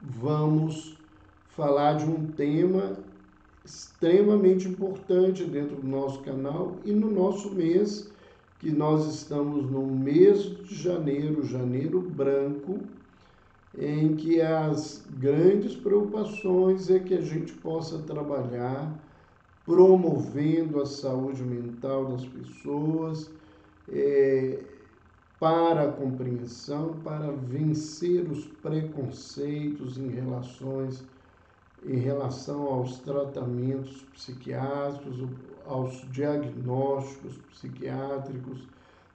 vamos falar de um tema extremamente importante dentro do nosso canal e no nosso mês, que nós estamos no mês de janeiro, janeiro branco, em que as grandes preocupações é que a gente possa trabalhar promovendo a saúde mental das pessoas, para a compreensão, para vencer os preconceitos em relação aos tratamentos psiquiátricos, aos diagnósticos psiquiátricos,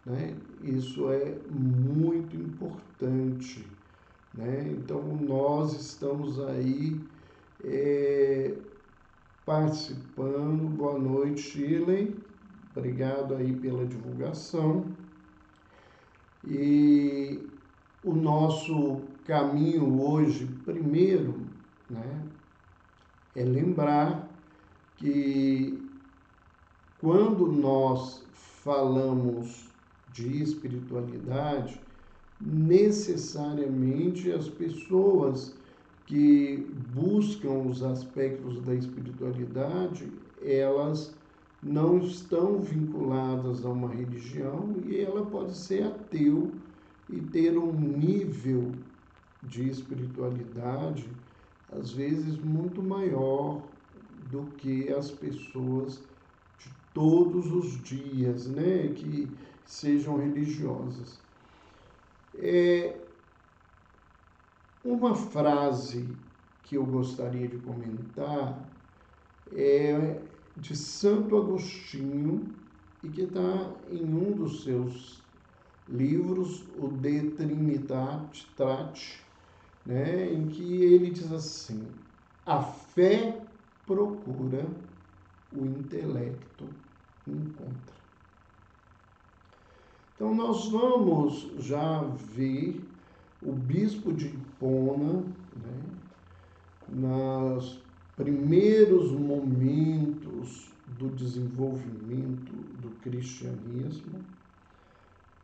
né? Isso é muito importante, né? Então, nós estamos aí participando. Boa noite, Shirley. Obrigado aí pela divulgação. E o nosso caminho hoje, primeiro, né, é lembrar que quando nós falamos de espiritualidade, necessariamente as pessoas que buscam os aspectos da espiritualidade, elas não estão vinculadas a uma religião e ela pode ser ateu e ter um nível de espiritualidade, às vezes, muito maior do que as pessoas de todos os dias, né, que sejam religiosas. Uma frase que eu gostaria de comentar é de Santo Agostinho e que está em um dos seus livros, o De Trinitate, né, em que ele diz assim: a fé procura, o intelecto encontra. Então, nós vamos já ver o bispo de Hipona, né, nos primeiros momentos do desenvolvimento do cristianismo,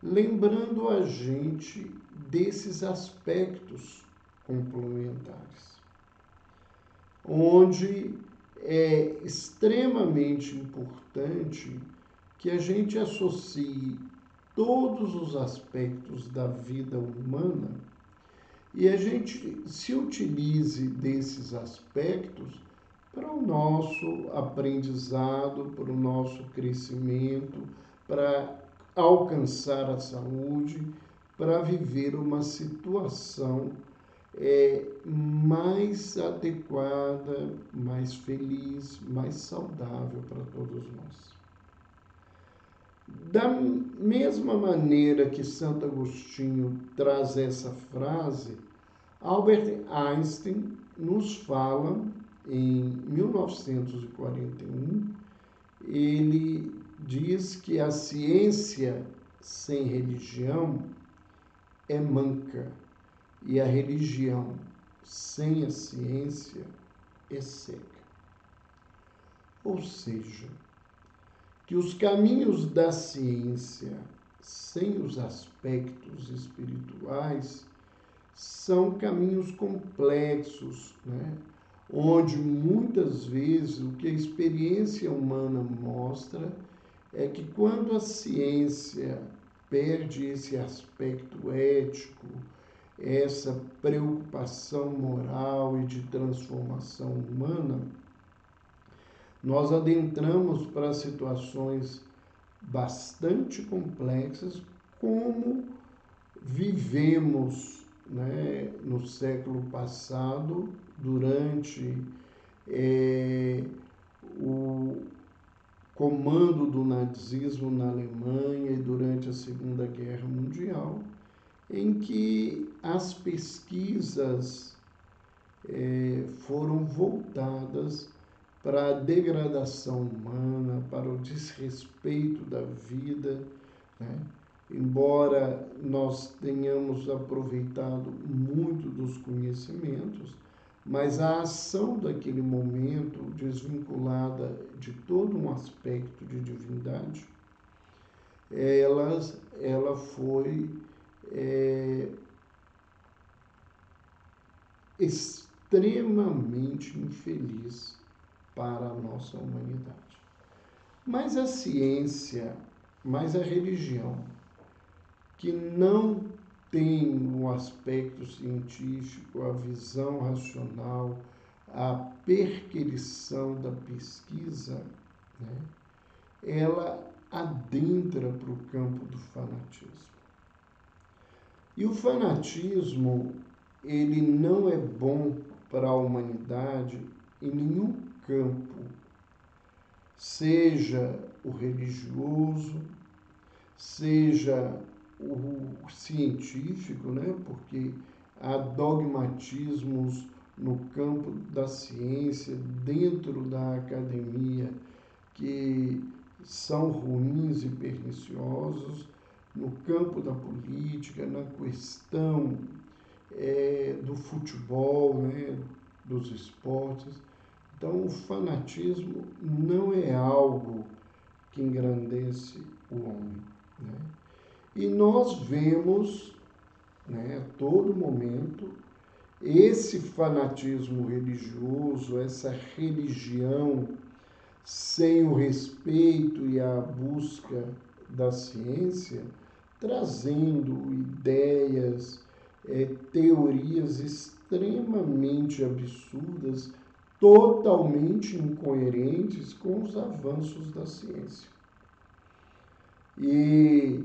lembrando a gente desses aspectos complementares, onde é extremamente importante que a gente associe todos os aspectos da vida humana e a gente se utilize desses aspectos para o nosso aprendizado, para o nosso crescimento, para alcançar a saúde, para viver uma situação mais adequada, mais feliz, mais saudável para todos nós. Da mesma maneira que Santo Agostinho traz essa frase, Albert Einstein nos fala, em 1941, ele diz que a ciência sem religião é manca e a religião sem a ciência é cega. Ou seja, que os caminhos da ciência sem os aspectos espirituais são caminhos complexos, né? Onde muitas vezes o que a experiência humana mostra é que quando a ciência perde esse aspecto ético, essa preocupação moral e de transformação humana, nós adentramos para situações bastante complexas, como vivemos, né, no século passado, durante o comando do nazismo na Alemanha e durante a Segunda Guerra Mundial, em que as pesquisas foram voltadas para a degradação humana, para o desrespeito da vida, né? Embora nós tenhamos aproveitado muito dos conhecimentos, mas a ação daquele momento, desvinculada de todo um aspecto de divindade, ela foi extremamente infeliz para a nossa humanidade. Mas a ciência, mas a religião, que não tem o aspecto científico, a visão racional, a perquirição da pesquisa, né, ela adentra para o campo do fanatismo. E o fanatismo, ele não é bom para a humanidade em nenhum campo, seja o religioso, seja o científico, né? Porque há dogmatismos no campo da ciência, dentro da academia, que são ruins e perniciosos, no campo da política, na questão do futebol, né? Dos esportes. Então, o fanatismo não é algo que engrandece o homem, né? E nós vemos, né, a todo momento esse fanatismo religioso, essa religião sem o respeito e a busca da ciência, trazendo ideias, teorias extremamente absurdas, totalmente incoerentes com os avanços da ciência. E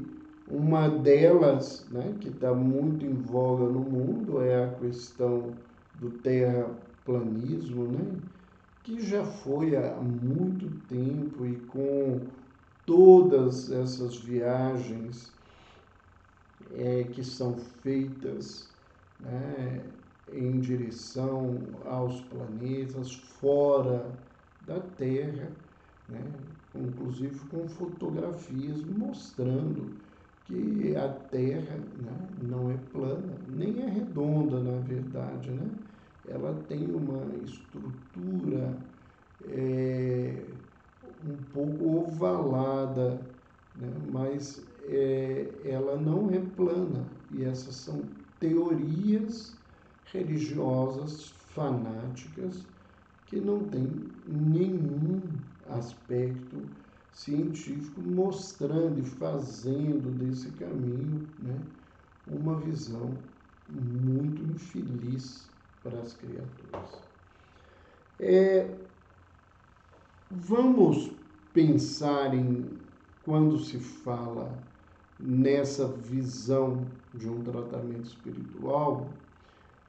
uma delas, né, que está muito em voga no mundo, é a questão do terraplanismo, né, que já foi há muito tempo, e com todas essas viagens que são feitas, né, em direção aos planetas fora da Terra, né, inclusive com fotografias mostrando que a Terra, né, não é plana, nem é redonda, na verdade, né? Ela tem uma estrutura um pouco ovalada, né? Mas ela não é plana. E essas são teorias religiosas fanáticas que não têm nenhum aspecto científico mostrando e fazendo desse caminho, né, uma visão muito infeliz para as criaturas. Vamos pensar quando se fala nessa visão de um tratamento espiritual,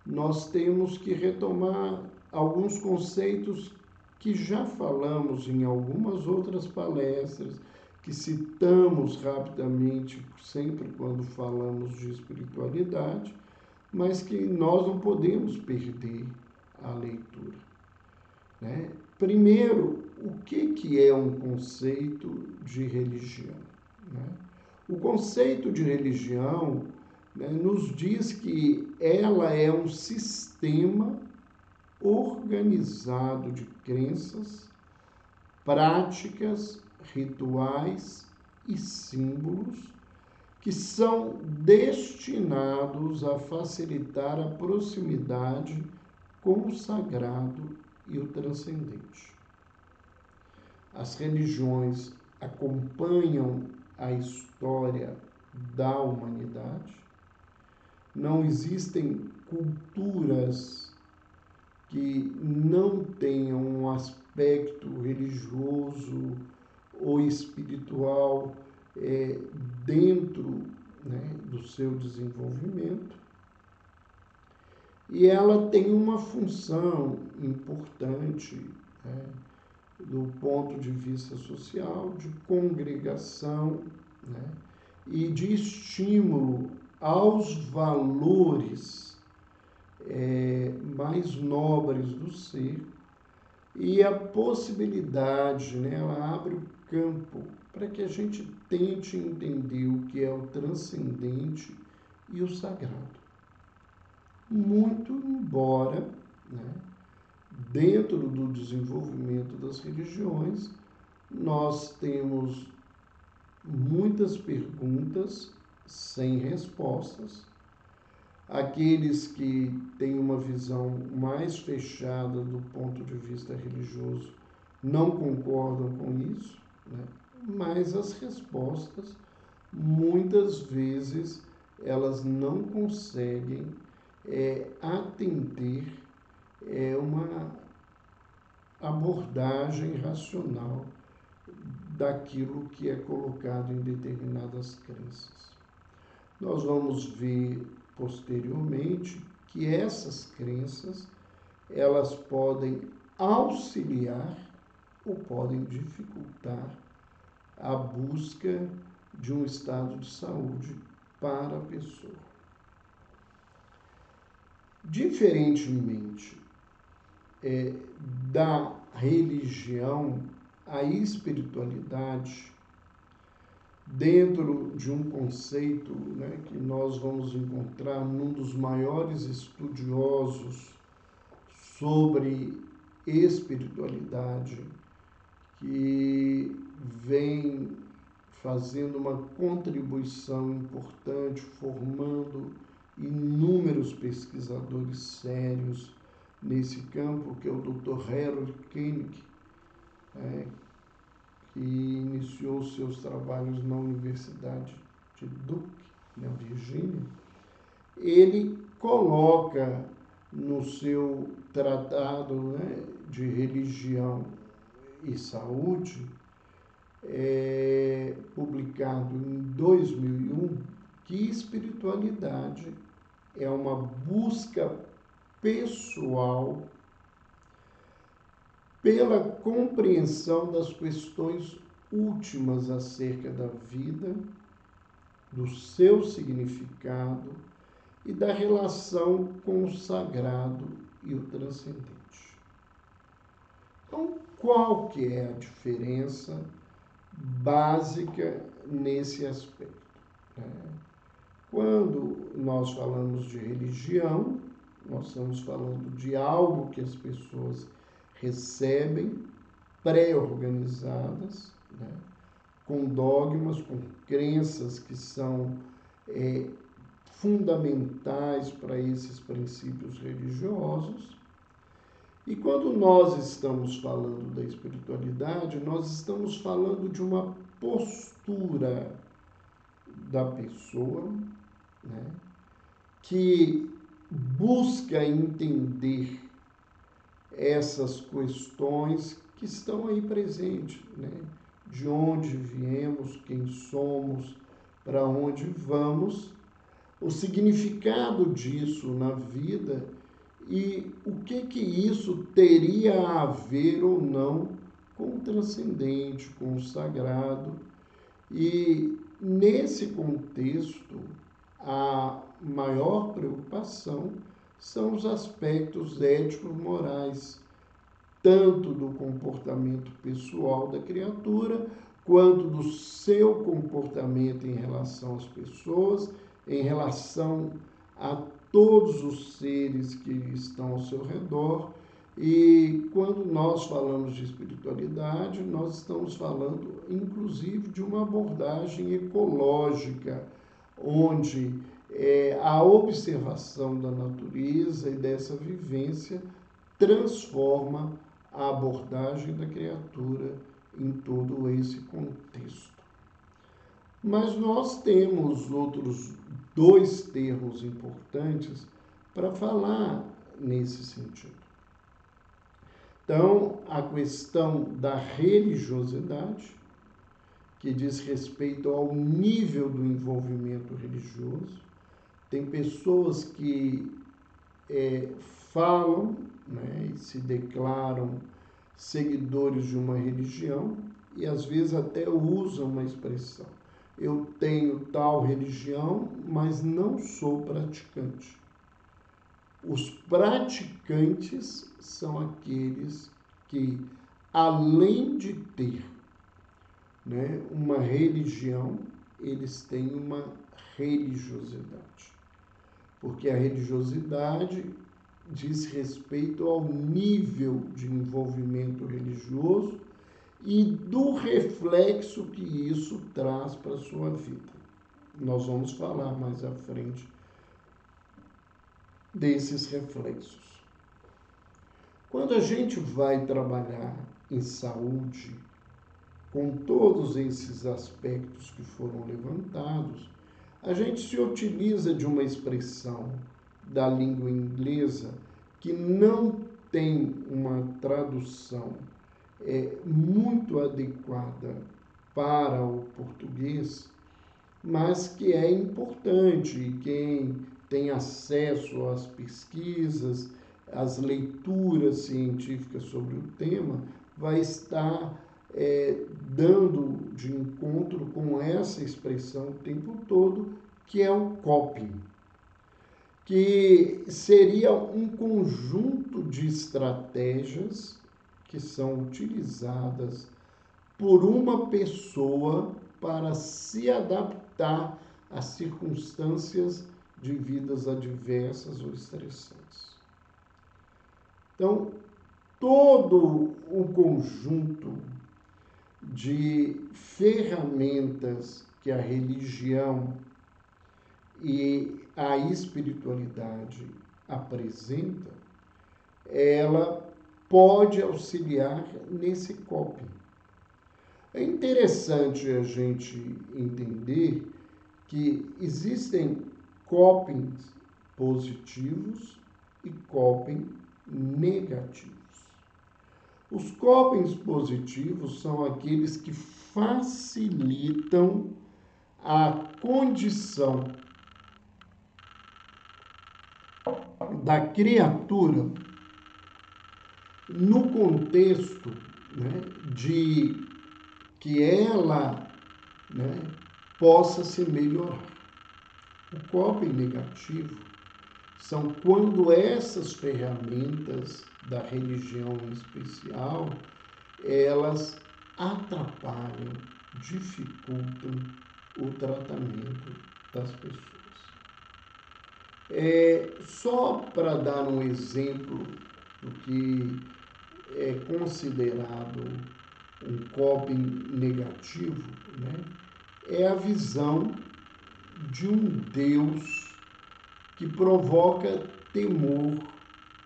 nós temos que retomar alguns conceitos que já falamos em algumas outras palestras, que citamos rapidamente sempre quando falamos de espiritualidade, mas que nós não podemos perder a leitura, né? Primeiro, o que é um conceito de religião, né? O conceito de religião, né, nos diz que ela é um sistema organizado de crenças, práticas, rituais e símbolos que são destinados a facilitar a proximidade com o sagrado e o transcendente. As religiões acompanham a história da humanidade. Não existem culturas que não tenham um aspecto religioso ou espiritual dentro, né, do seu desenvolvimento. E ela tem uma função importante, né, do ponto de vista social, de congregação, né, e de estímulo aos valores mais nobres do ser, e a possibilidade, né, ela abre o campo para que a gente tente entender o que é o transcendente e o sagrado. Muito embora, né, dentro do desenvolvimento das religiões, nós temos muitas perguntas sem respostas. Aqueles que têm uma visão mais fechada do ponto de vista religioso não concordam com isso, né? Mas as respostas, muitas vezes, elas não conseguem atender uma abordagem racional daquilo que é colocado em determinadas crenças. Nós vamos ver posteriormente que essas crenças, elas podem auxiliar ou podem dificultar a busca de um estado de saúde para a pessoa. Diferentemente da religião, a espiritualidade, dentro de um conceito, né, que nós vamos encontrar num dos maiores estudiosos sobre espiritualidade, que vem fazendo uma contribuição importante, formando inúmeros pesquisadores sérios nesse campo, que é o Dr. Harold Koenig, que iniciou seus trabalhos na Universidade de Duke, na Virgínia. Ele coloca no seu tratado, né, de religião e saúde, publicado em 2001, que espiritualidade é uma busca pessoal pela compreensão das questões últimas acerca da vida, do seu significado e da relação com o sagrado e o transcendente. Então, qual que é a diferença básica nesse aspecto, né? Quando nós falamos de religião, nós estamos falando de algo que as pessoas recebem pré-organizadas, né? Com dogmas, com crenças que são fundamentais para esses princípios religiosos. E quando nós estamos falando da espiritualidade, nós estamos falando de uma postura da pessoa, né, que busca entender essas questões que estão aí presentes, né? De onde viemos, quem somos, para onde vamos, o significado disso na vida e o que isso teria a ver ou não com o transcendente, com o sagrado. E nesse contexto, a maior preocupação são os aspectos éticos morais, tanto do comportamento pessoal da criatura, quanto do seu comportamento em relação às pessoas, em relação a todos os seres que estão ao seu redor. E quando nós falamos de espiritualidade, nós estamos falando, inclusive, de uma abordagem ecológica, onde a observação da natureza e dessa vivência transforma a abordagem da criatura em todo esse contexto. Mas nós temos outros dois termos importantes para falar nesse sentido. Então, a questão da religiosidade, que diz respeito ao nível do envolvimento religioso. Tem pessoas que falam, né, e se declaram seguidores de uma religião e às vezes até usam uma expressão: eu tenho tal religião, mas não sou praticante. Os praticantes são aqueles que, além de ter, né, uma religião, eles têm uma religiosidade. Porque a religiosidade diz respeito ao nível de envolvimento religioso e do reflexo que isso traz para a sua vida. Nós vamos falar mais à frente desses reflexos. Quando a gente vai trabalhar em saúde, com todos esses aspectos que foram levantados, a gente se utiliza de uma expressão da língua inglesa que não tem uma tradução muito adequada para o português, mas que é importante, e quem tem acesso às pesquisas, às leituras científicas sobre o tema, vai estar dando de encontro com essa expressão o tempo todo, que é o coping, que seria um conjunto de estratégias que são utilizadas por uma pessoa para se adaptar às circunstâncias de vidas adversas ou estressantes. Então, todo o conjunto de ferramentas que a religião e a espiritualidade apresenta, ela pode auxiliar nesse coping. É interessante a gente entender que existem copings positivos e coping negativos. Os copings positivos são aqueles que facilitam a condição da criatura no contexto, né, de que ela, né, possa se melhorar. O coping negativo são quando essas ferramentas da religião em especial, elas atrapalham, dificultam o tratamento das pessoas. Só para dar um exemplo do que é considerado um coping negativo, né, é a visão de um Deus que provoca temor,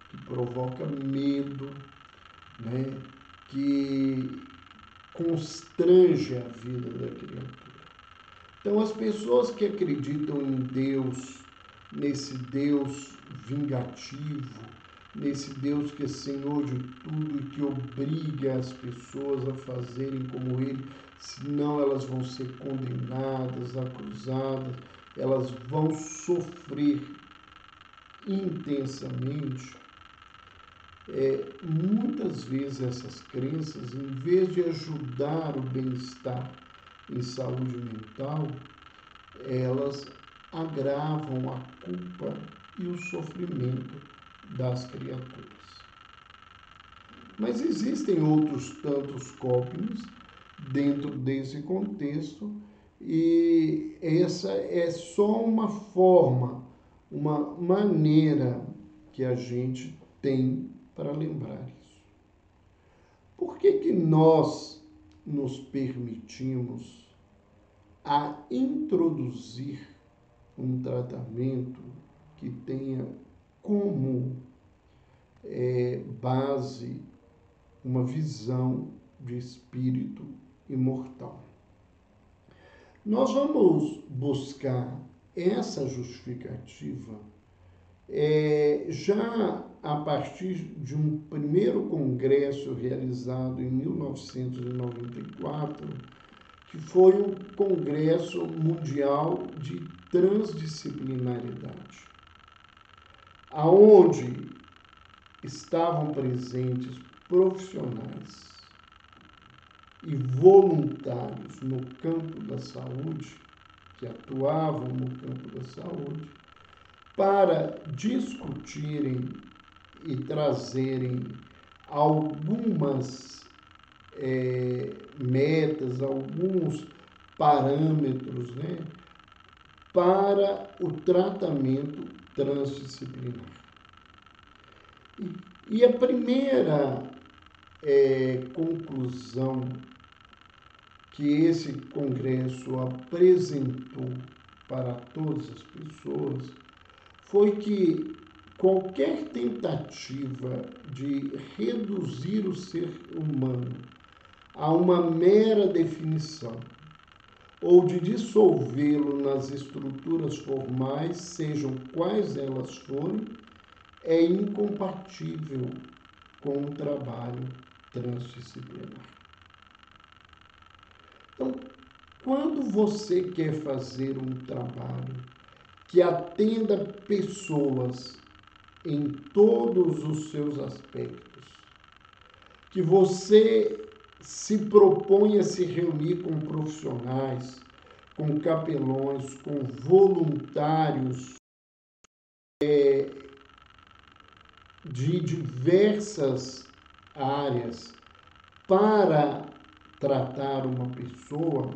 que provoca medo, né, que constrange a vida da criatura. Então, as pessoas que acreditam em Deus, nesse Deus vingativo, nesse Deus que é Senhor de tudo e que obriga as pessoas a fazerem como Ele, senão elas vão ser condenadas, acusadas, elas vão sofrer intensamente. Muitas vezes essas crenças, em vez de ajudar o bem-estar em saúde mental, elas agravam a culpa e o sofrimento das criaturas. Mas existem outros tantos copings dentro desse contexto, e essa é só uma forma, uma maneira que a gente tem para lembrar isso. Por que nós nos permitimos a introduzir um tratamento que tenha como base uma visão de espírito imortal? Nós vamos buscar essa justificativa já a partir de um primeiro congresso realizado em 1994, que foi um congresso mundial de transdisciplinaridade, aonde estavam presentes profissionais e voluntários no campo da saúde, que atuavam no campo da saúde, para discutirem e trazerem algumas metas, alguns parâmetros, né, para o tratamento transdisciplinar. E a primeira conclusão que esse congresso apresentou para todas as pessoas foi que qualquer tentativa de reduzir o ser humano a uma mera definição ou de dissolvê-lo nas estruturas formais, sejam quais elas forem, é incompatível com o trabalho transdisciplinar. Então, quando você quer fazer um trabalho que atenda pessoas em todos os seus aspectos, que você se propõe a se reunir com profissionais, com capelões, com voluntários de diversas áreas para tratar uma pessoa,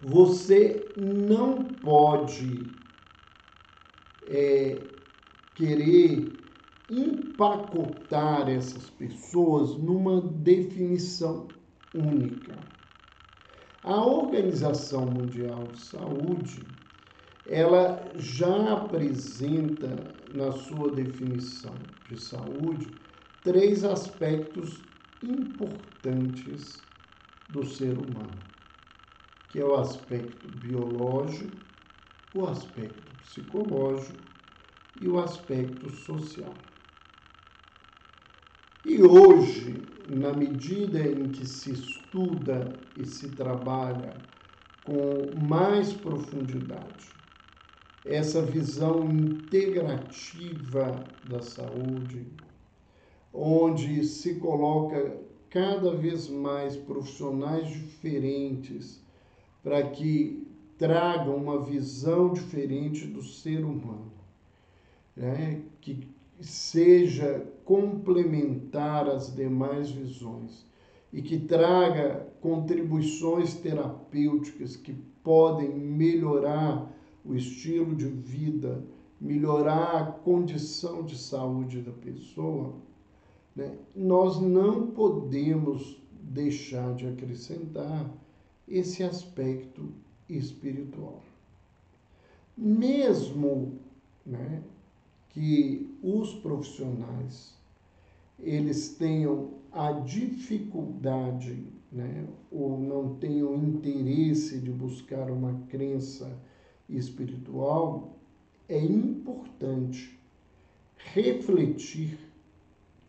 você não pode querer empacotar essas pessoas numa definição única. A Organização Mundial de Saúde, ela já apresenta na sua definição de saúde 3 aspectos importantes do ser humano, que é o aspecto biológico, o aspecto psicológico e o aspecto social. E hoje, na medida em que se estuda e se trabalha com mais profundidade essa visão integrativa da saúde, onde se coloca cada vez mais profissionais diferentes para que tragam uma visão diferente do ser humano, né? Que seja complementar às demais visões e que traga contribuições terapêuticas que podem melhorar o estilo de vida, melhorar a condição de saúde da pessoa, né? Nós não podemos deixar de acrescentar esse aspecto espiritual. Mesmo, né, que os profissionais eles tenham a dificuldade, né, ou não tenham interesse de buscar uma crença espiritual, é importante refletir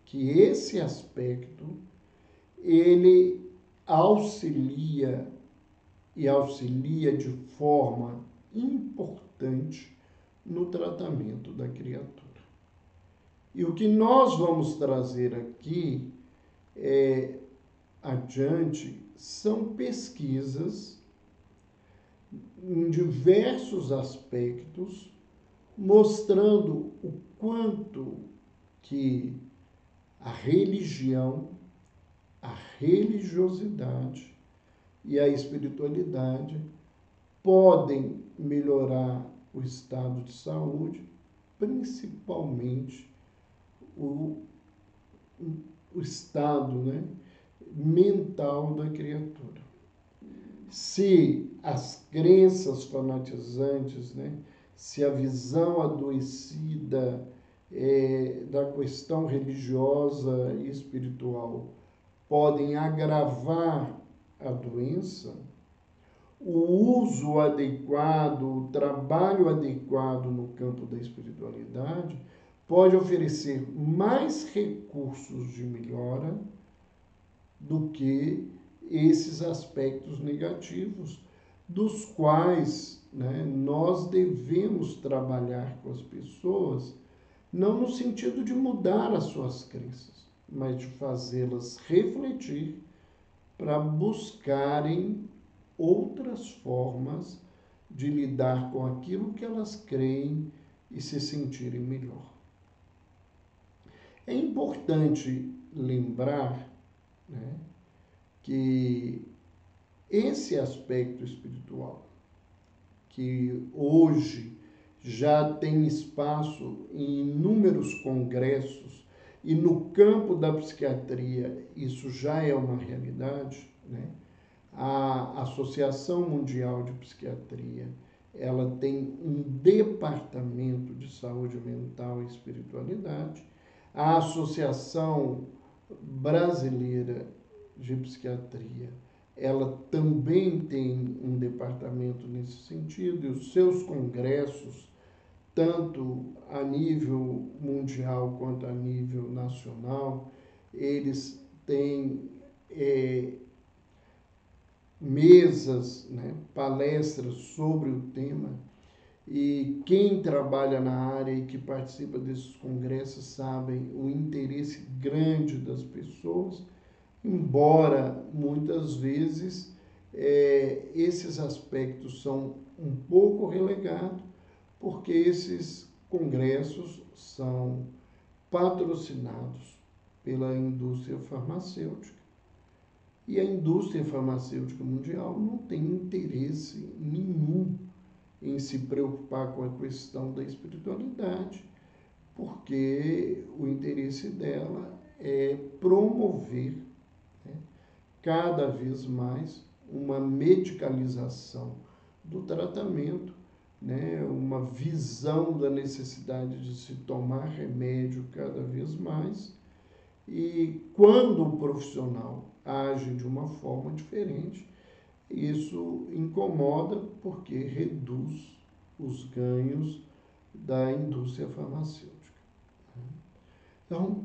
que esse aspecto ele auxilia de forma importante no tratamento da criatura. E o que nós vamos trazer aqui adiante são pesquisas em diversos aspectos, mostrando o quanto que a religião, a religiosidade e a espiritualidade podem melhorar o estado de saúde, principalmente o estado, né, mental da criatura. Se as crenças fanatizantes, né, se a visão adoecida da questão religiosa e espiritual podem agravar a doença, o uso adequado, o trabalho adequado no campo da espiritualidade pode oferecer mais recursos de melhora do que esses aspectos negativos, dos quais, né, nós devemos trabalhar com as pessoas, não no sentido de mudar as suas crenças, mas de fazê-las refletir para buscarem outras formas de lidar com aquilo que elas creem e se sentirem melhor. É importante lembrar, né, que esse aspecto espiritual, que hoje já tem espaço em inúmeros congressos, e no campo da psiquiatria isso já é uma realidade, né? A Associação Mundial de Psiquiatria, ela tem um departamento de saúde mental e espiritualidade. A Associação Brasileira de Psiquiatria, ela também tem um departamento nesse sentido, e os seus congressos, tanto a nível mundial quanto a nível nacional, eles têm mesas, né, palestras sobre o tema, e quem trabalha na área e que participa desses congressos sabem o interesse grande das pessoas, embora muitas vezes esses aspectos são um pouco relegados, porque esses congressos são patrocinados pela indústria farmacêutica. E a indústria farmacêutica mundial não tem interesse nenhum em se preocupar com a questão da espiritualidade, porque o interesse dela é promover, né, cada vez mais uma medicalização do tratamento, né, uma visão da necessidade de se tomar remédio cada vez mais. E quando o profissional age de uma forma diferente, isso incomoda porque reduz os ganhos da indústria farmacêutica. Então,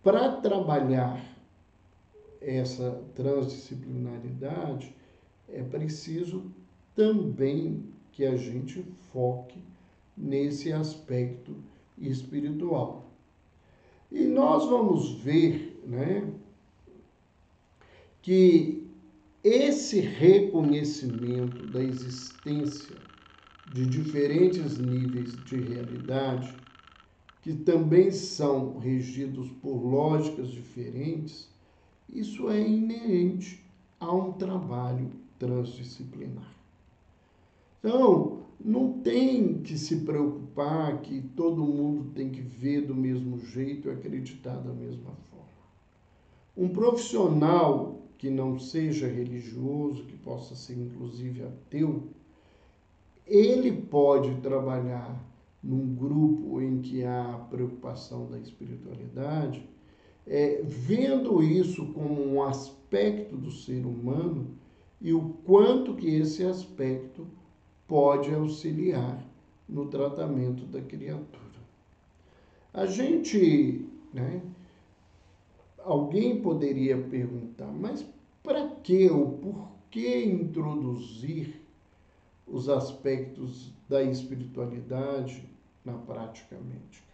para trabalhar essa transdisciplinaridade, é preciso também que a gente foque nesse aspecto espiritual. E nós vamos ver, né, que esse reconhecimento da existência de diferentes níveis de realidade, que também são regidos por lógicas diferentes, isso é inerente a um trabalho transdisciplinar. Então, não tem que se preocupar que todo mundo tem que ver do mesmo jeito e acreditar da mesma forma. Um profissional que não seja religioso, que possa ser inclusive ateu, ele pode trabalhar num grupo em que há a preocupação da espiritualidade, vendo isso como um aspecto do ser humano e o quanto que esse aspecto pode auxiliar no tratamento da criatura. A gente, né, alguém poderia perguntar, mas para que ou por que introduzir os aspectos da espiritualidade na prática médica?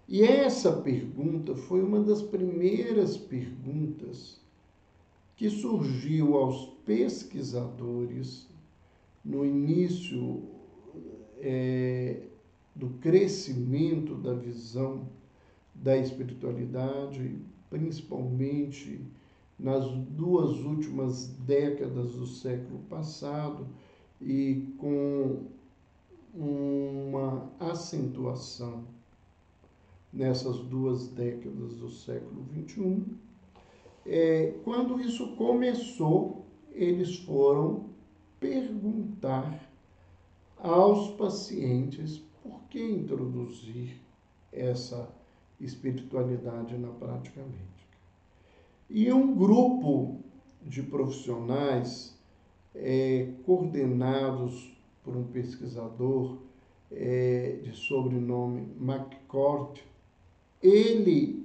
E essa pergunta foi uma das primeiras perguntas que surgiu aos pesquisadores no início do crescimento da visão da espiritualidade, principalmente nas 2 últimas décadas do século passado, e com uma acentuação nessas 2 décadas do século XXI. Quando isso começou, eles foram perguntar aos pacientes por que introduzir essa espiritualidade na prática médica. E um grupo de profissionais coordenados por um pesquisador de sobrenome McCord, eles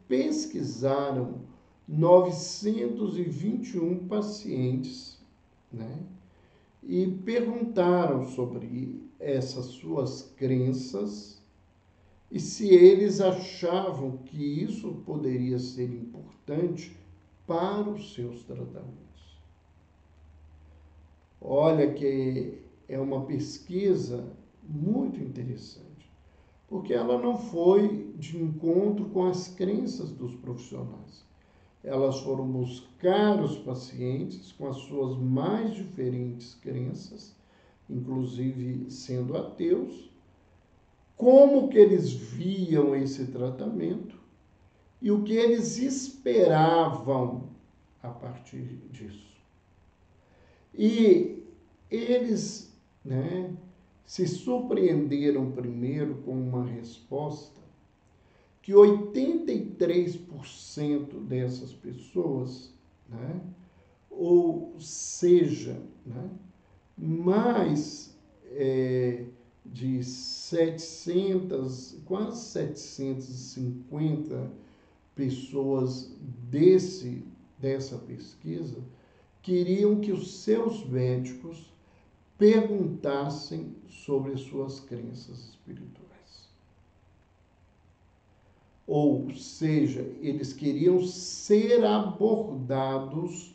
pesquisaram 921 pacientes, né, e perguntaram sobre essas suas crenças e se eles achavam que isso poderia ser importante para os seus tratamentos. Olha que é uma pesquisa muito interessante, porque ela não foi de encontro com as crenças dos profissionais. Elas foram buscar os pacientes com as suas mais diferentes crenças, inclusive sendo ateus, como que eles viam esse tratamento e o que eles esperavam a partir disso. E eles, né, se surpreenderam primeiro com uma resposta que 83% dessas pessoas, né, ou seja, né, mais de 700, quase 750 pessoas dessa pesquisa queriam que os seus médicos perguntassem sobre as suas crenças espirituais. Ou seja, eles queriam ser abordados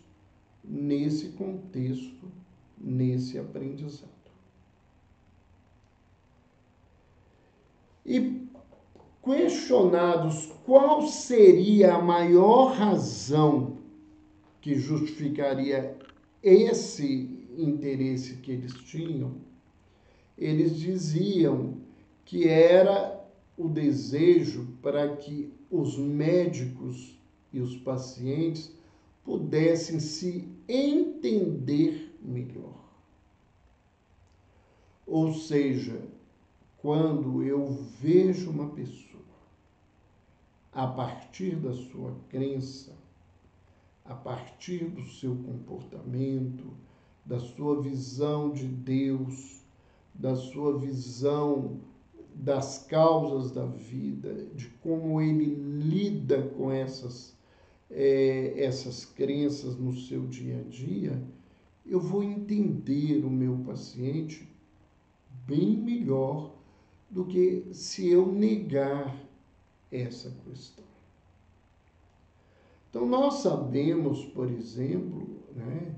nesse contexto, nesse aprendizado. E questionados qual seria a maior razão que justificaria esse interesse que eles tinham, eles diziam que era o desejo para que os médicos e os pacientes pudessem se entender melhor. Ou seja, quando eu vejo uma pessoa a partir da sua crença, a partir do seu comportamento, da sua visão de Deus, da sua visão das causas da vida, de como ele lida com essas crenças no seu dia a dia, eu vou entender o meu paciente bem melhor do que se eu negar essa questão. Então, nós sabemos, por exemplo, né,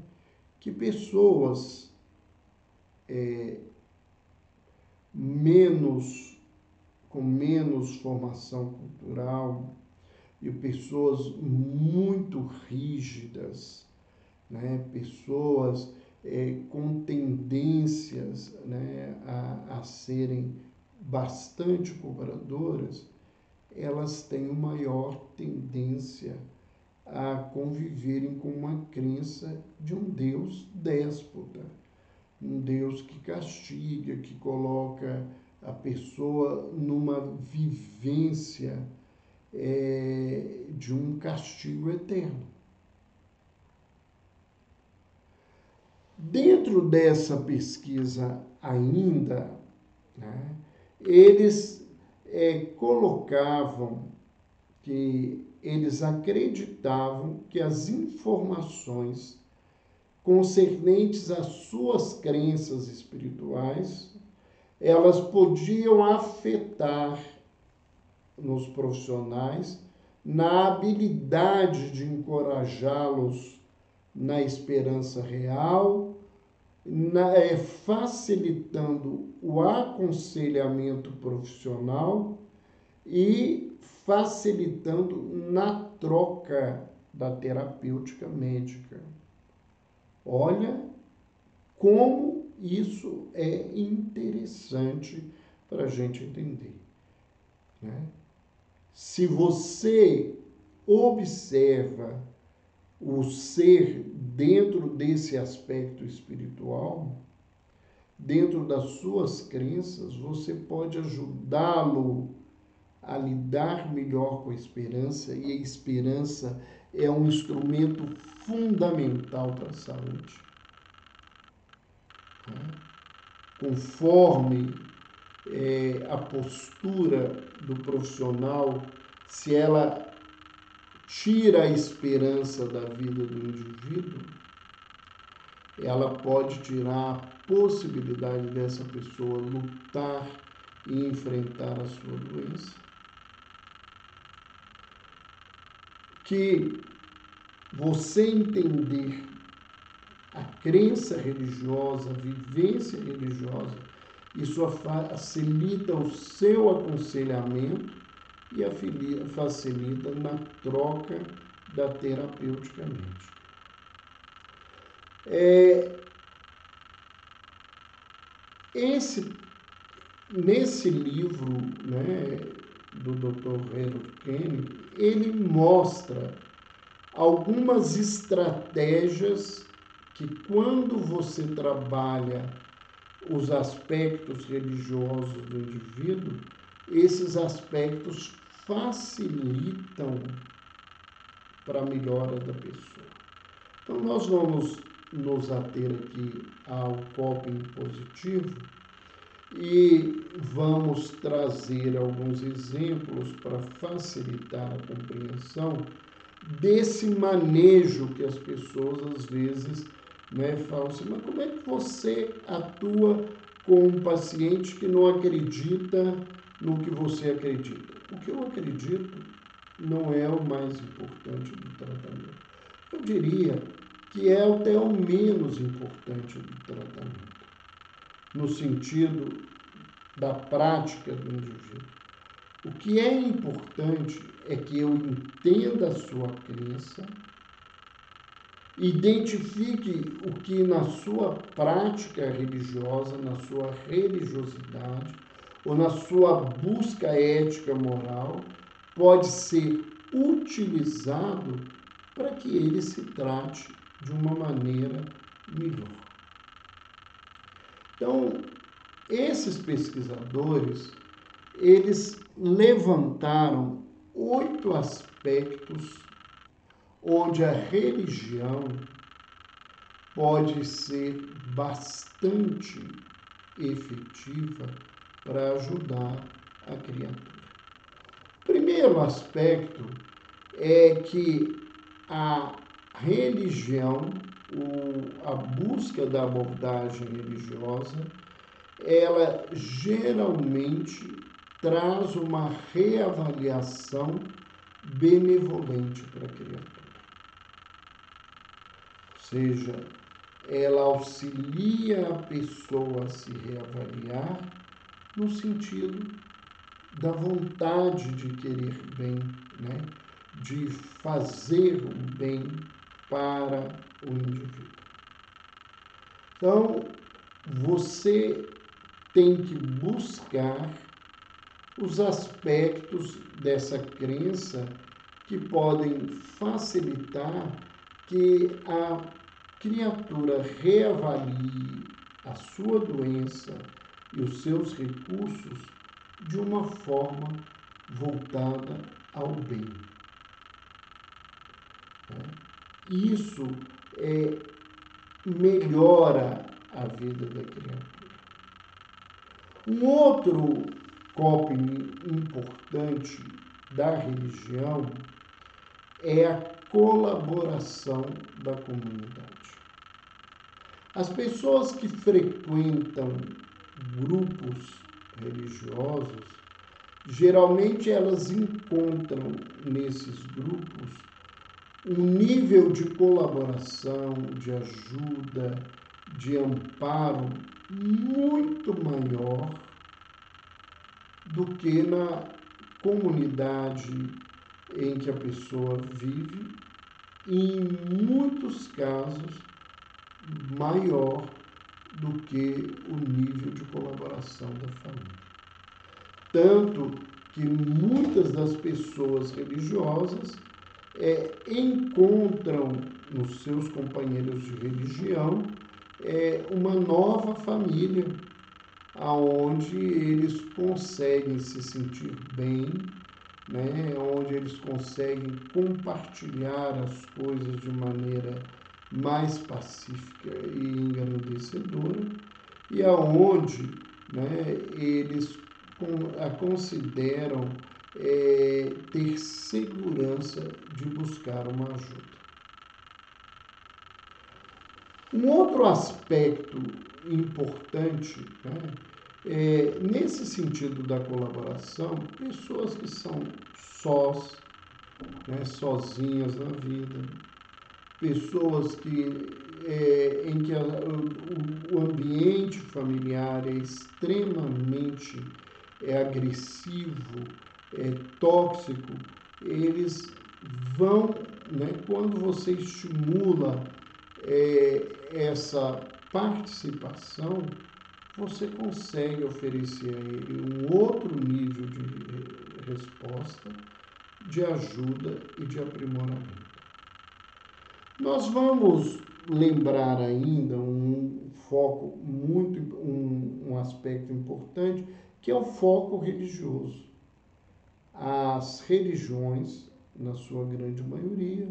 que pessoas com menos formação cultural e pessoas muito rígidas, né, pessoas com tendências, né, a serem bastante cobradoras, elas têm uma maior tendência a conviverem com uma crença de um Deus déspota, um Deus que castiga, que coloca a pessoa numa vivência de um castigo eterno. Dentro dessa pesquisa ainda, né, eles colocavam que eles acreditavam que as informações concernentes às suas crenças espirituais, elas podiam afetar nos profissionais na habilidade de encorajá-los na esperança real, facilitando o aconselhamento profissional e facilitando na troca da terapêutica médica. Olha como isso é interessante para a gente entender, né? Se você observa o ser dentro desse aspecto espiritual, dentro das suas crenças, você pode ajudá-lo a lidar melhor com a esperança, e a esperança é um instrumento fundamental para a saúde. Conforme a postura do profissional, se ela tira a esperança da vida do indivíduo, ela pode tirar a possibilidade dessa pessoa lutar e enfrentar a sua doença. Que você entender a crença religiosa, a vivência religiosa, isso facilita o seu aconselhamento e facilita na troca da terapêutica médica. Nesse livro, né, do Dr. Harold Kenny, ele mostra algumas estratégias que quando você trabalha os aspectos religiosos do indivíduo, esses aspectos facilitam para a melhora da pessoa. Então, nós vamos nos ater aqui ao coping positivo e vamos trazer alguns exemplos para facilitar a compreensão desse manejo que as pessoas às vezes falam assim, mas como é que você atua com um paciente que não acredita no que você acredita? O que eu acredito não é o mais importante do tratamento. Eu diria que é até o menos importante do tratamento, no sentido da prática do indivíduo. O que é importante é que eu entenda a sua crença, identifique o que na sua prática religiosa, na sua religiosidade ou na sua busca ética moral pode ser utilizado para que ele se trate de uma maneira melhor. Então, esses pesquisadores, eles levantaram 8 aspectos onde a religião pode ser bastante efetiva para ajudar a criatura. O primeiro aspecto é que a religião, a busca da abordagem religiosa, ela geralmente traz uma reavaliação benevolente para a criatura. Ou seja, ela auxilia a pessoa a se reavaliar no sentido da vontade de querer bem, de fazer o bem para o indivíduo. Então, você tem que buscar os aspectos dessa crença que podem facilitar que a criatura reavalie a sua doença e os seus recursos de uma forma voltada ao bem. Isso melhora a vida da criatura. Um outro coping importante da religião é a colaboração da comunidade. As pessoas que frequentam grupos religiosos, geralmente elas encontram nesses grupos um nível de colaboração, de ajuda, de amparo muito maior do que na comunidade em que a pessoa vive, e em muitos casos maior do que o nível de colaboração da família. Tanto que muitas das pessoas religiosas encontram nos seus companheiros de religião uma nova família, onde eles conseguem se sentir bem, onde eles conseguem compartilhar as coisas de maneira mais pacífica e engrandecedora, e aonde eles a consideram ter segurança de buscar uma ajuda. Um outro aspecto importante, nesse sentido da colaboração, pessoas que são sozinhas na vida, pessoas em que o ambiente familiar é extremamente agressivo, tóxico, eles vão, quando você estimula essa participação, você consegue oferecer a ele um outro nível de resposta, de ajuda e de aprimoramento. Nós vamos lembrar ainda um foco um aspecto importante, que é o foco religioso. As religiões, na sua grande maioria,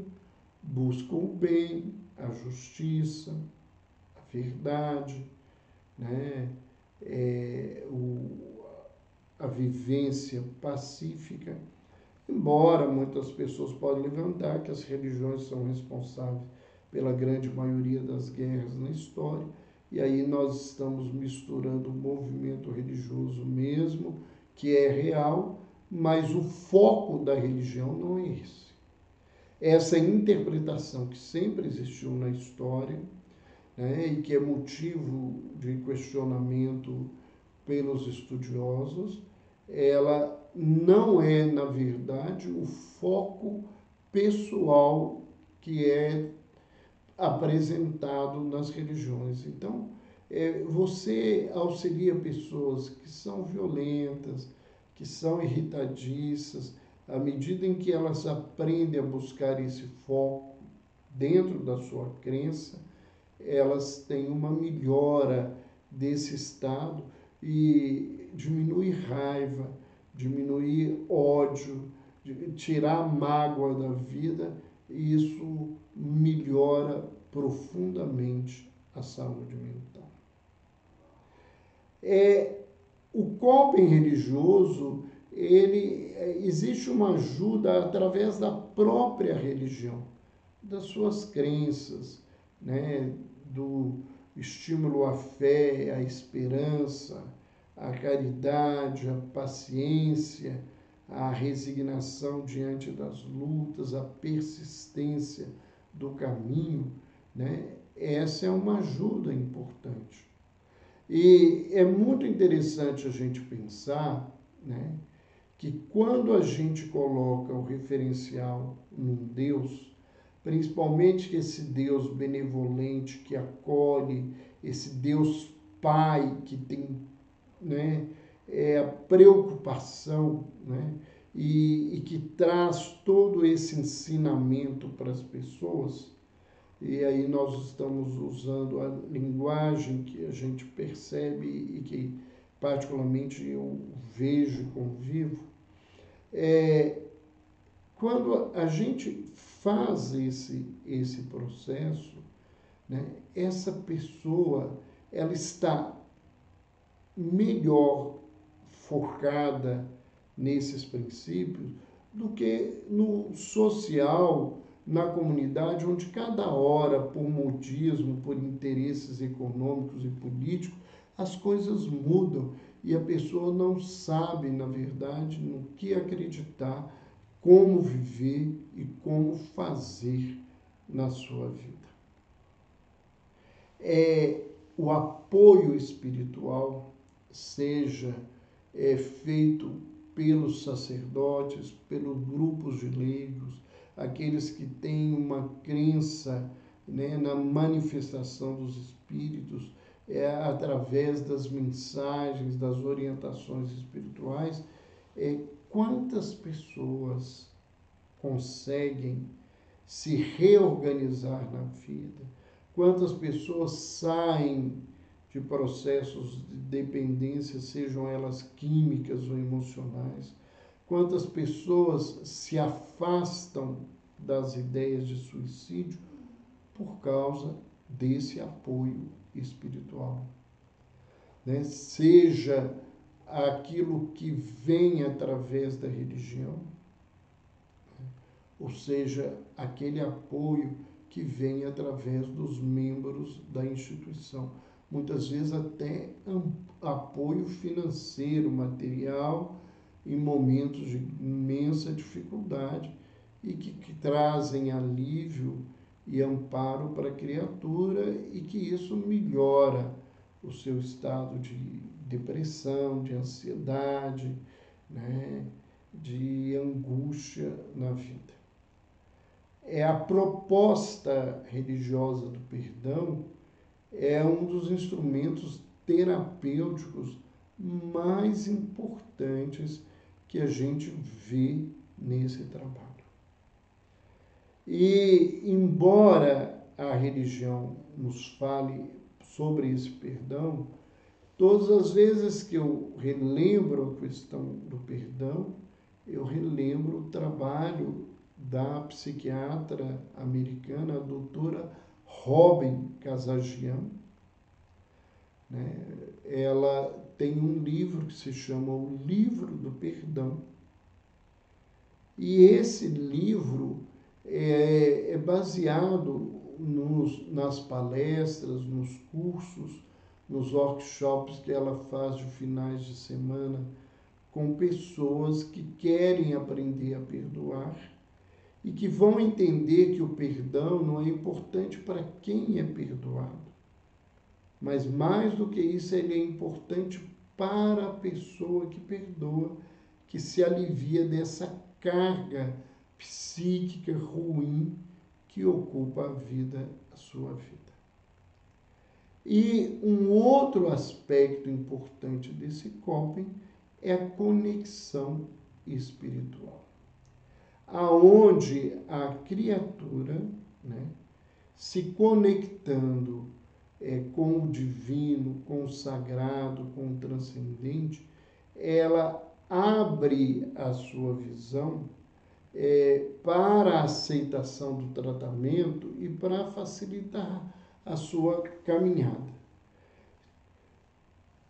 buscam o bem, a justiça, a verdade, né? A vivência pacífica, embora muitas pessoas possam levantar que as religiões são responsáveis pela grande maioria das guerras na história, e aí nós estamos misturando o movimento religioso mesmo, que é real, mas o foco da religião não é esse. Essa interpretação que sempre existiu na história, né, e que é motivo de questionamento pelos estudiosos, ela não é, na verdade, o foco pessoal que é apresentado nas religiões. Então, você auxilia pessoas que são violentas, que são irritadiças, à medida em que elas aprendem a buscar esse foco dentro da sua crença, elas têm uma melhora desse estado e diminuir raiva, diminuir ódio, tirar a mágoa da vida, e isso melhora profundamente a saúde mental. O coping religioso, existe uma ajuda através da própria religião, das suas crenças, né? Do estímulo à fé, à esperança, à caridade, à paciência, à resignação diante das lutas, à persistência do caminho, né? Essa é uma ajuda importante. E é muito interessante a gente pensar, né, que quando a gente coloca o referencial num Deus, principalmente esse Deus benevolente que acolhe, esse Deus Pai que tem, né, a preocupação, né, e que traz todo esse ensinamento para as pessoas, e aí nós estamos usando a linguagem que a gente percebe e que particularmente eu vejo e convivo, quando a gente faz esse processo, né, essa pessoa ela está melhor focada nesses princípios do que no social, na comunidade, onde cada hora, por modismo, por interesses econômicos e políticos, as coisas mudam e a pessoa não sabe, na verdade, no que acreditar, como viver e como fazer na sua vida. O apoio espiritual, seja feito pelos sacerdotes, pelos grupos de leigos, aqueles que têm uma crença, né, na manifestação dos espíritos, através das mensagens, das orientações espirituais, quantas pessoas conseguem se reorganizar na vida, quantas pessoas saem de processos de dependência, sejam elas químicas ou emocionais, quantas pessoas se afastam das ideias de suicídio por causa desse apoio espiritual, né? Seja aquilo que vem através da religião, ou seja, aquele apoio que vem através dos membros da instituição. Muitas vezes até apoio financeiro, material, em momentos de imensa dificuldade e que trazem alívio e amparo para a criatura e que isso melhora o seu estado de depressão, de ansiedade, né, de angústia na vida. A proposta religiosa do perdão é um dos instrumentos terapêuticos mais importantes que a gente vê nesse trabalho. E, embora a religião nos fale sobre esse perdão, todas as vezes que eu relembro a questão do perdão, eu relembro o trabalho da psiquiatra americana, a doutora Robin Kazagian, né? Ela tem um livro que se chama O Livro do Perdão. E esse livro é baseado nas palestras, nos cursos, nos workshops que ela faz de finais de semana com pessoas que querem aprender a perdoar e que vão entender que o perdão não é importante para quem é perdoado, mas mais do que isso, ele é importante para a pessoa que perdoa, que se alivia dessa carga psíquica ruim que ocupa a sua vida. E um outro aspecto importante desse coping é a conexão espiritual, aonde a criatura, né, se conectando com o divino, com o sagrado, com o transcendente, ela abre a sua visão para a aceitação do tratamento e para facilitar a sua caminhada.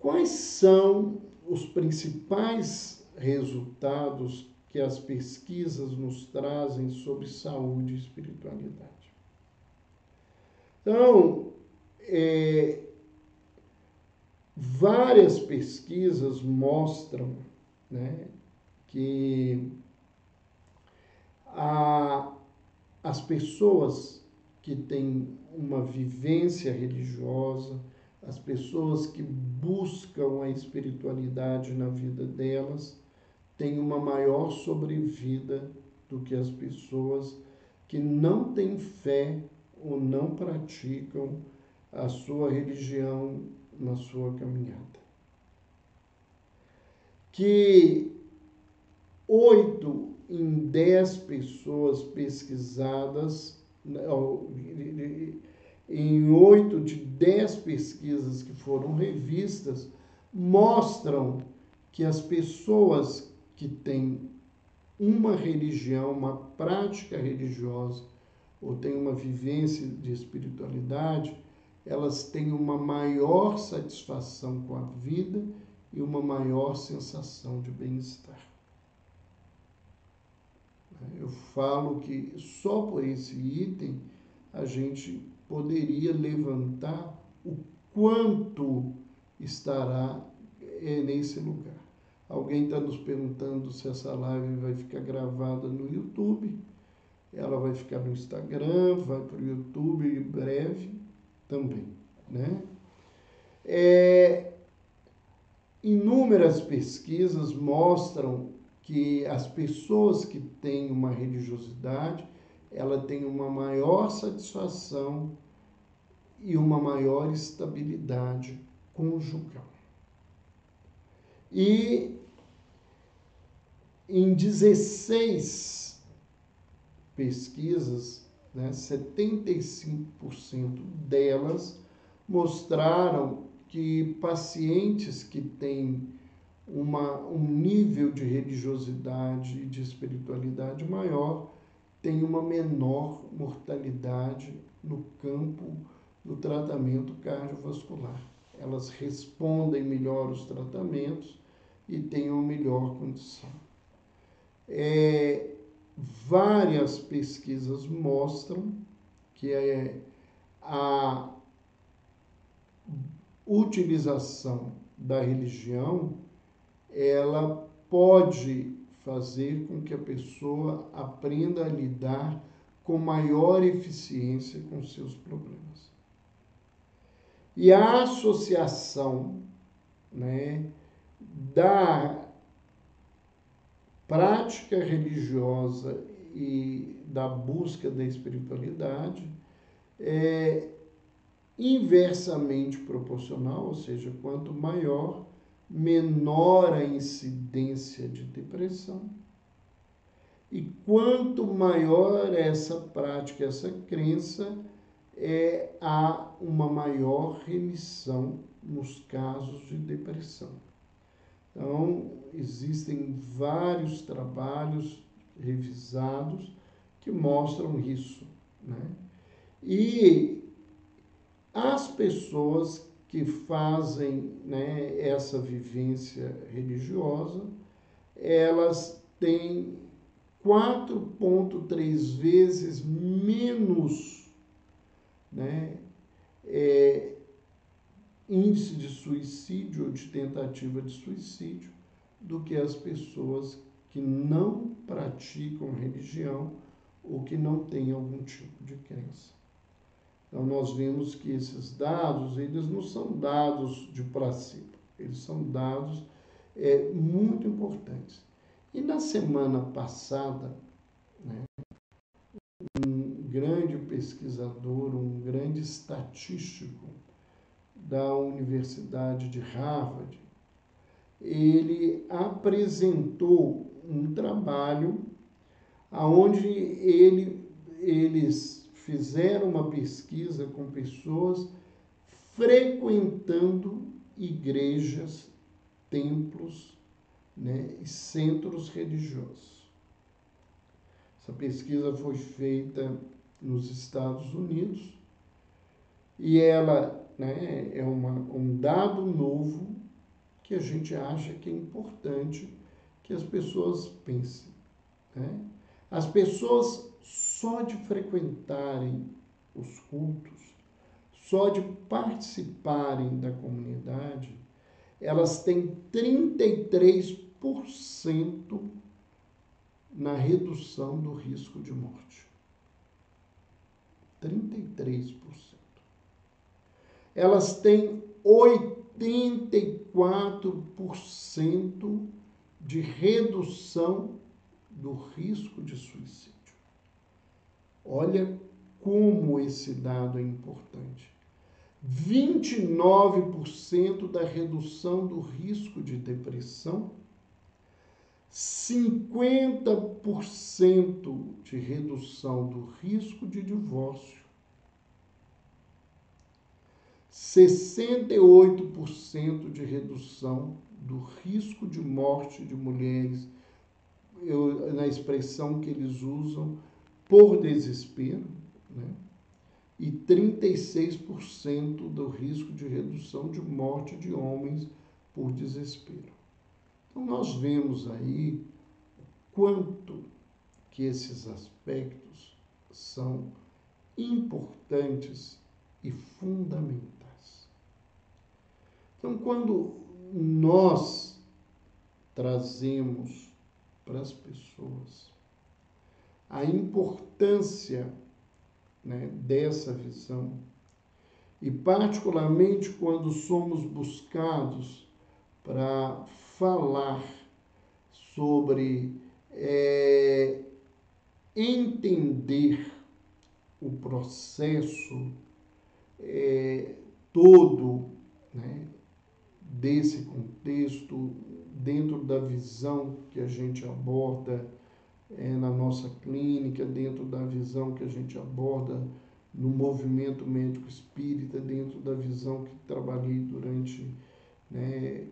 Quais são os principais resultados que as pesquisas nos trazem sobre saúde e espiritualidade? Então, várias pesquisas mostram, né, que as pessoas que têm uma vivência religiosa, as pessoas que buscam a espiritualidade na vida delas, têm uma maior sobrevida do que as pessoas que não têm fé ou não praticam a sua religião na sua caminhada. Que 8 em 10 pessoas pesquisadas, em 8 de 10 pesquisas que foram revistas, mostram que as pessoas que têm uma religião, uma prática religiosa, ou têm uma vivência de espiritualidade, elas têm uma maior satisfação com a vida e uma maior sensação de bem-estar. Eu falo que só por esse item a gente poderia levantar o quanto estará nesse lugar. Alguém está nos perguntando se essa live vai ficar gravada no YouTube. Ela vai ficar no Instagram, vai para o YouTube em breve também, né? Inúmeras pesquisas mostram que as pessoas que têm uma religiosidade, ela tem uma maior satisfação e uma maior estabilidade conjugal. E em 16 pesquisas, né, 75% delas mostraram que pacientes que têm um nível de religiosidade e de espiritualidade maior têm uma menor mortalidade no campo do tratamento cardiovascular. Elas respondem melhor aos tratamentos e têm uma melhor condição. Várias pesquisas mostram que a utilização da religião, ela pode fazer com que a pessoa aprenda a lidar com maior eficiência com seus problemas. E a associação, né, da prática religiosa e da busca da espiritualidade é inversamente proporcional, ou seja, quanto maior, menor a incidência de depressão. E quanto maior essa prática, essa crença, há uma maior remissão nos casos de depressão. Então, existem vários trabalhos revisados que mostram isso, né? E as pessoas que fazem, né, essa vivência religiosa, elas têm 4,3 vezes menos, né, índice de suicídio ou de tentativa de suicídio do que as pessoas que não praticam religião ou que não têm algum tipo de crença. Então, nós vemos que esses dados, eles não são dados de placebo, eles são dados muito importantes. E na semana passada, né, um grande pesquisador, um grande estatístico da Universidade de Harvard, ele apresentou um trabalho onde eles fizeram uma pesquisa com pessoas frequentando igrejas, templos, né, e centros religiosos. Essa pesquisa foi feita nos Estados Unidos e ela, né, é um dado novo que a gente acha que é importante que as pessoas pensem, né? As pessoas, só de frequentarem os cultos, só de participarem da comunidade, elas têm 33% na redução do risco de morte. 33%. Elas têm 84% de redução do risco de suicídio. Olha como esse dado é importante. 29% da redução do risco de depressão, 50% de redução do risco de divórcio, 68% de redução do risco de morte de mulheres, na expressão que eles usam, por desespero, né? E 36% do risco de redução de morte de homens por desespero. Então, nós vemos aí quanto que esses aspectos são importantes e fundamentais. Então, quando nós trazemos para as pessoas a importância, né, dessa visão, e particularmente quando somos buscados para falar sobre entender o processo todo, né, desse contexto, dentro da visão que a gente aborda na nossa clínica, dentro da visão que a gente aborda no movimento médico espírita, dentro da visão que trabalhei durante, né,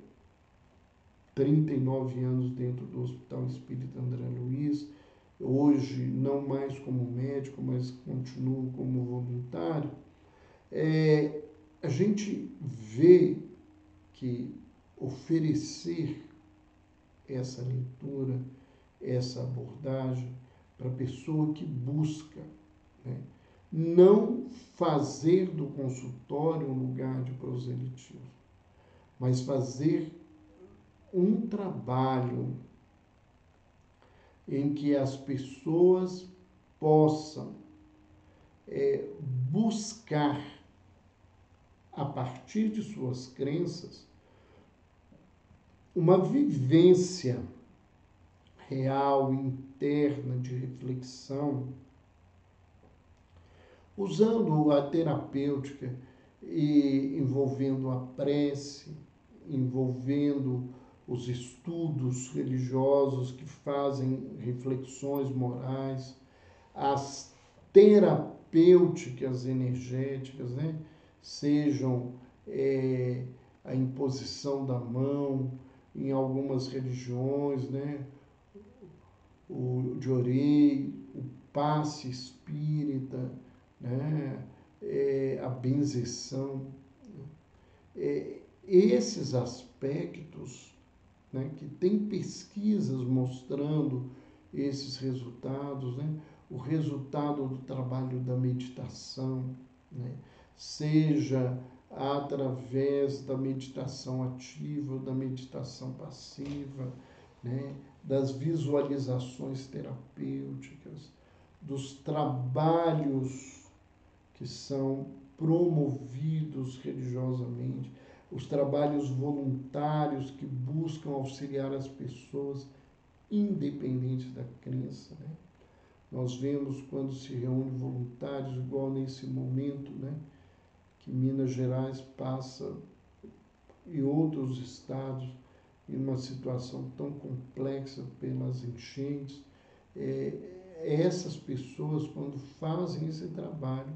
39 anos dentro do Hospital Espírita André Luiz, hoje não mais como médico, mas continuo como voluntário. A gente vê que oferecer essa leitura, essa abordagem para a pessoa que busca, né, não fazer do consultório um lugar de proselitismo, mas fazer um trabalho em que as pessoas possam buscar, a partir de suas crenças, uma vivência real, interna, de reflexão, usando a terapêutica e envolvendo a prece, envolvendo os estudos religiosos que fazem reflexões morais, as terapêuticas energéticas, né? Sejam a imposição da mão, em algumas religiões, né? O Jorei, o passe espírita, né? A benzeção. Esses aspectos, né, que tem pesquisas mostrando esses resultados, né? O resultado do trabalho da meditação, né? Seja através da meditação ativa ou da meditação passiva, né? Das visualizações terapêuticas, dos trabalhos que são promovidos religiosamente, os trabalhos voluntários que buscam auxiliar as pessoas, independente da crença, né? Nós vemos quando se reúnem voluntários, igual nesse momento, né, que Minas Gerais passa e outros estados em uma situação tão complexa pelas enchentes. Essas pessoas, quando fazem esse trabalho,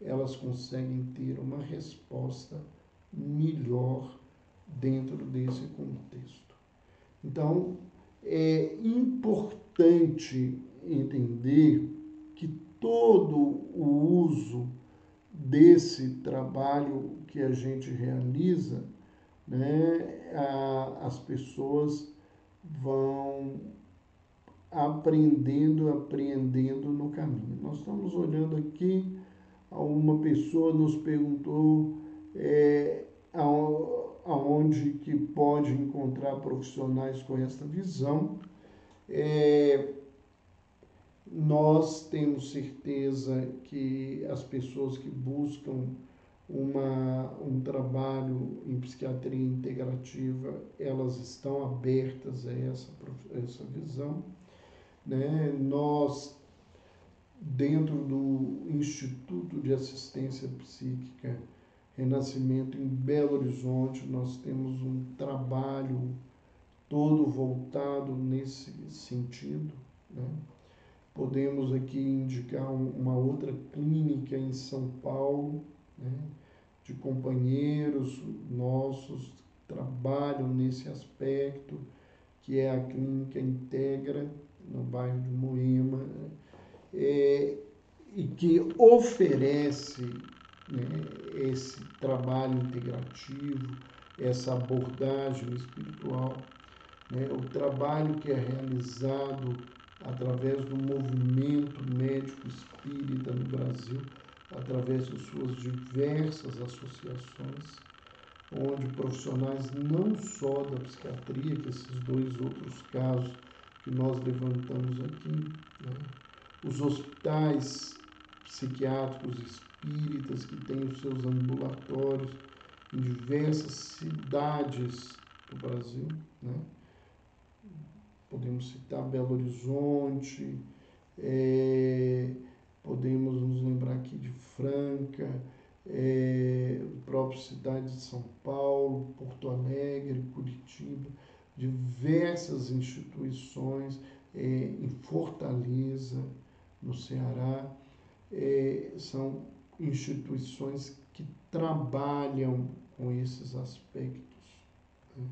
elas conseguem ter uma resposta melhor dentro desse contexto. Então, é importante entender que todo o uso desse trabalho que a gente realiza, né, as pessoas vão apreendendo no caminho. Nós estamos olhando aqui, uma pessoa nos perguntou aonde que pode encontrar profissionais com esta visão. Nós temos certeza que as pessoas que buscam um trabalho em psiquiatria integrativa, elas estão abertas a essa visão, né? Nós, dentro do Instituto de Assistência Psíquica Renascimento em Belo Horizonte, nós temos um trabalho todo voltado nesse sentido, né? Podemos aqui indicar uma outra clínica em São Paulo, né, de companheiros nossos que trabalham nesse aspecto, que é a Clínica Integra, no bairro de Moema, e que oferece, né, esse trabalho integrativo, essa abordagem espiritual, né, o trabalho que é realizado através do movimento médico espírita no Brasil, através de suas diversas associações, onde profissionais não só da psiquiatria, que esses dois outros casos que nós levantamos aqui, né, os hospitais psiquiátricos espíritas que têm os seus ambulatórios em diversas cidades do Brasil, né? Podemos citar Belo Horizonte, podemos nos lembrar aqui de Franca, própria cidade de São Paulo, Porto Alegre, Curitiba, diversas instituições, em Fortaleza, no Ceará, são instituições que trabalham com esses aspectos, né?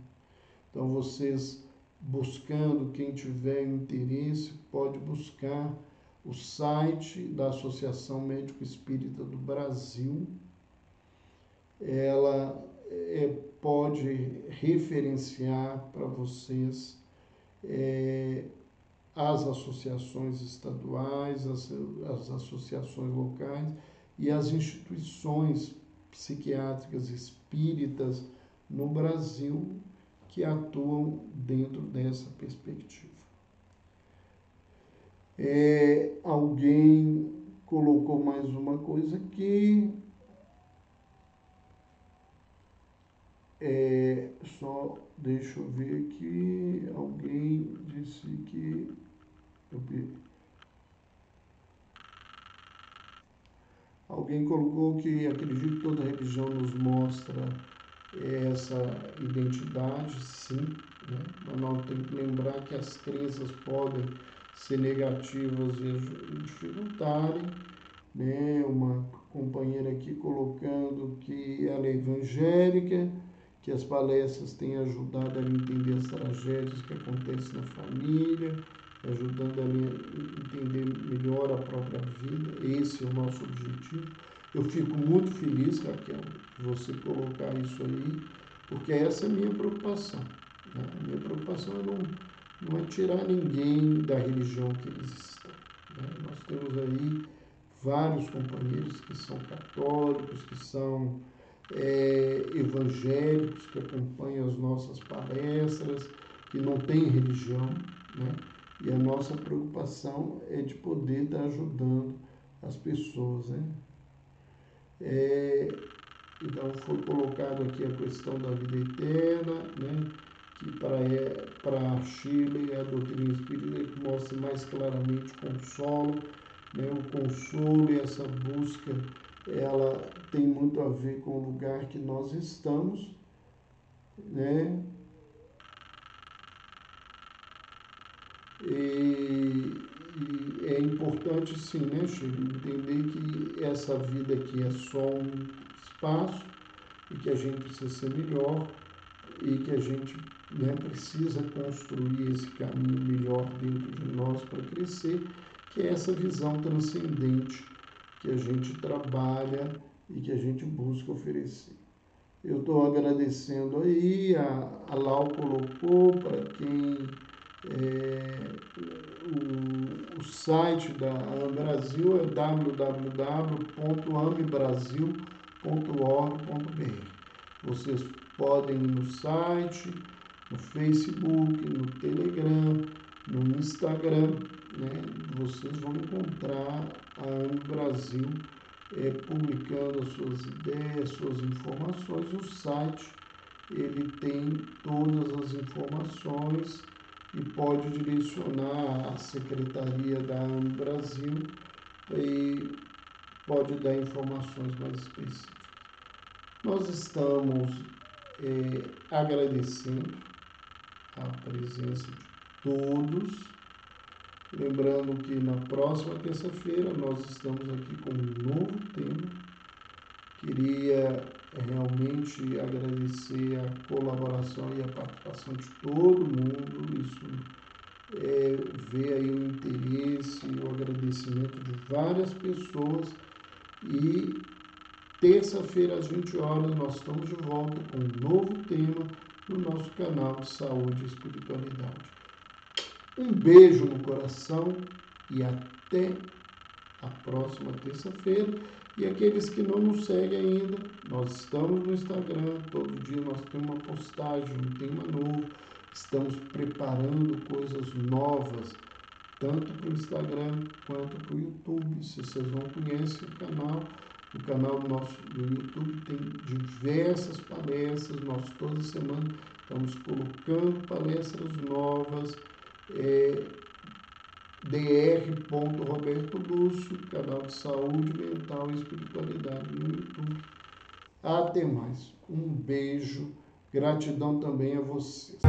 Então, vocês buscando, quem tiver interesse, pode buscar o site da Associação Médico Espírita do Brasil. Ela pode referenciar para vocês as associações estaduais, as associações locais e as instituições psiquiátricas espíritas no Brasil que atuam dentro dessa perspectiva. Alguém colocou mais uma coisa aqui. Só deixa eu ver aqui. Alguém disse que... Alguém colocou que acredito que toda religião nos mostra essa identidade, sim, né? Mas nós temos que lembrar que as crenças podem ser negativas e dificultarem, né? Uma companheira aqui colocando que ela é evangélica, que as palestras têm ajudado ela a entender as tragédias que acontecem na família, ajudando ela a entender melhor a própria vida. Esse é o nosso objetivo. Eu fico muito feliz, Raquel, de você colocar isso aí, porque essa é a minha preocupação, né? A minha preocupação não é tirar ninguém da religião que eles estão, né? Nós temos aí vários companheiros que são católicos, que são evangélicos, que acompanham as nossas palestras, que não têm religião, né? E a nossa preocupação é de poder estar ajudando as pessoas, né? Então foi colocado aqui a questão da vida eterna, né? Que para Shirley a doutrina espírita que mostra mais claramente o consolo, né? O consolo e essa busca, ela tem muito a ver com o lugar que nós estamos, né? E é importante sim, né, Chico, entender que essa vida aqui é só um espaço e que a gente precisa ser melhor e que a gente, né, precisa construir esse caminho melhor dentro de nós para crescer, que é essa visão transcendente que a gente trabalha e que a gente busca oferecer. Eu estou agradecendo aí, a Lau colocou para quem o site da AME Brasil é www.amebrasil.org.br. Vocês podem ir no site, no Facebook, no Telegram, no Instagram, né? Vocês vão encontrar a AME Brasil publicando as suas ideias, suas informações. O site ele tem todas as informações e pode direcionar à Secretaria da AME Brasil e pode dar informações mais específicas. Nós estamos agradecendo a presença de todos, lembrando que na próxima terça-feira nós estamos aqui com um novo tema. Queria realmente agradecer a colaboração e a participação de todo mundo. Isso vê aí o interesse e o agradecimento de várias pessoas. E terça-feira às 20 horas nós estamos de volta com um novo tema no nosso canal de Saúde e Espiritualidade. Um beijo no coração e até a próxima terça-feira. E aqueles que não nos seguem ainda, nós estamos no Instagram, todo dia nós temos uma postagem, um tema novo, estamos preparando coisas novas, tanto para o Instagram quanto para o YouTube. Se vocês não conhecem o canal nosso do YouTube tem diversas palestras, nós toda semana estamos colocando palestras novas, Dr. Lúcio, canal de saúde mental e espiritualidade no YouTube. Até mais. Um beijo. Gratidão também a vocês.